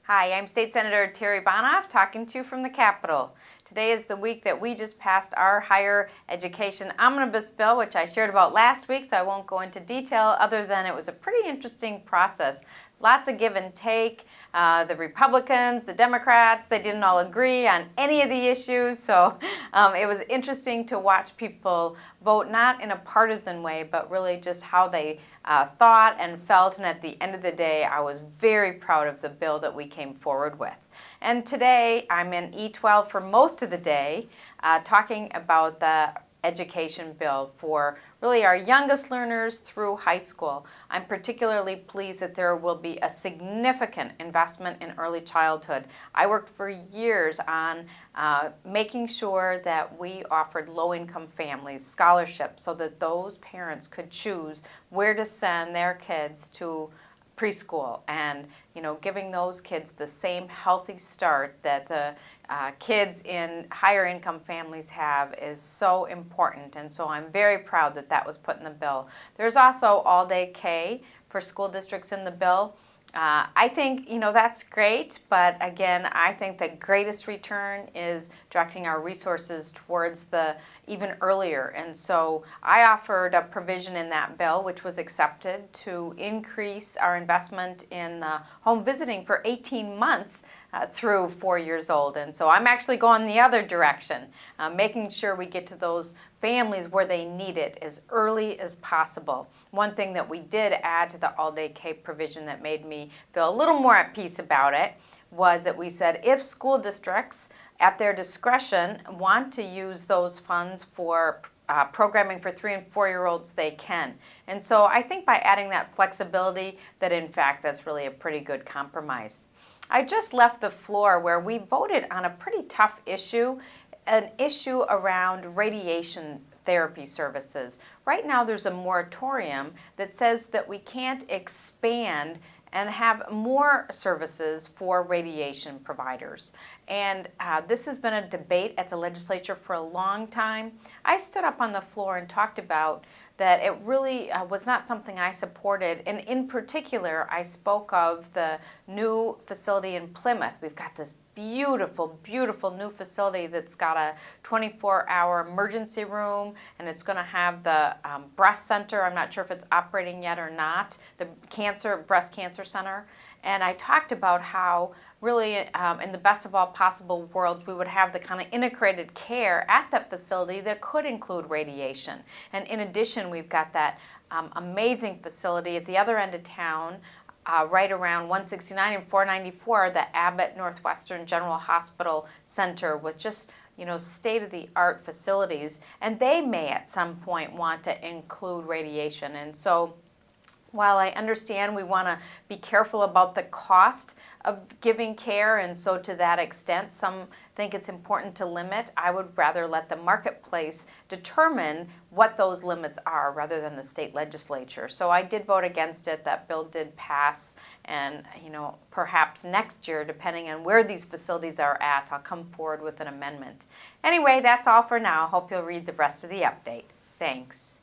Hi, I'm State Senator Terri Bonoff talking to you from the Capitol. Today is the week that we just passed our Higher Education Omnibus Bill, which I shared about last week, so I won't go into detail other than it was a pretty interesting process. Lots of give and take. The Republicans, the Democrats, they didn't all agree on any of the issues, so it was interesting to watch people vote not in a partisan way, but really just how they thought and felt, and at the end of the day, I was very proud of the bill that we came forward with. And today, I'm in E-12 for most of the day, talking about the education bill for really our youngest learners through high school. I'm particularly pleased that there will be a significant investment in early childhood. I worked for years on making sure that we offered low-income families scholarships so that those parents could choose where to send their kids to preschool, and giving those kids the same healthy start that the kids in higher income families have is so important, and so I'm very proud that that was put in the bill. There's also all-day K for school districts in the bill. I think that's great, but again, I think the greatest return is directing our resources towards the even earlier, and so I offered a provision in that bill which was accepted to increase our investment in home visiting for 18 months through 4 years old, and so I'm actually going the other direction, making sure we get to those families where they need it as early as possible. One thing that we did add to the all-day K provision that made me feel a little more at peace about it was that we said if school districts at their discretion want to use those funds for programming for 3- and 4-year-olds, they can. And so I think by adding that flexibility that in fact that's really a pretty good compromise. I just left the floor where we voted on a pretty tough issue, an issue around radiation therapy services. Right now there's a moratorium that says that we can't expand and have more services for radiation providers. And this has been a debate at the legislature for a long time. I stood up on the floor and talked about that it really was not something I supported, and in particular I spoke of the new facility in Plymouth. We've got this beautiful, beautiful new facility that's got a 24-hour emergency room, and it's going to have the breast center. I'm not sure if it's operating yet or not, the breast cancer center. And I talked about how really in the best of all possible worlds we would have the kind of integrated care at that facility that could include radiation. And in addition, we've got that amazing facility at the other end of town, right around 169 and 494, the Abbott Northwestern General Hospital Center, with just state-of-the-art facilities, and they may at some point want to include radiation. And so while I understand we want to be careful about the cost of giving care, and so to that extent some think it's important to limit, I would rather let the marketplace determine what those limits are rather than the state legislature. So I did vote against it. That bill did pass, and perhaps next year, depending on where these facilities are at, I'll come forward with an amendment. Anyway, that's all for now. Hope you'll read the rest of the update. Thanks.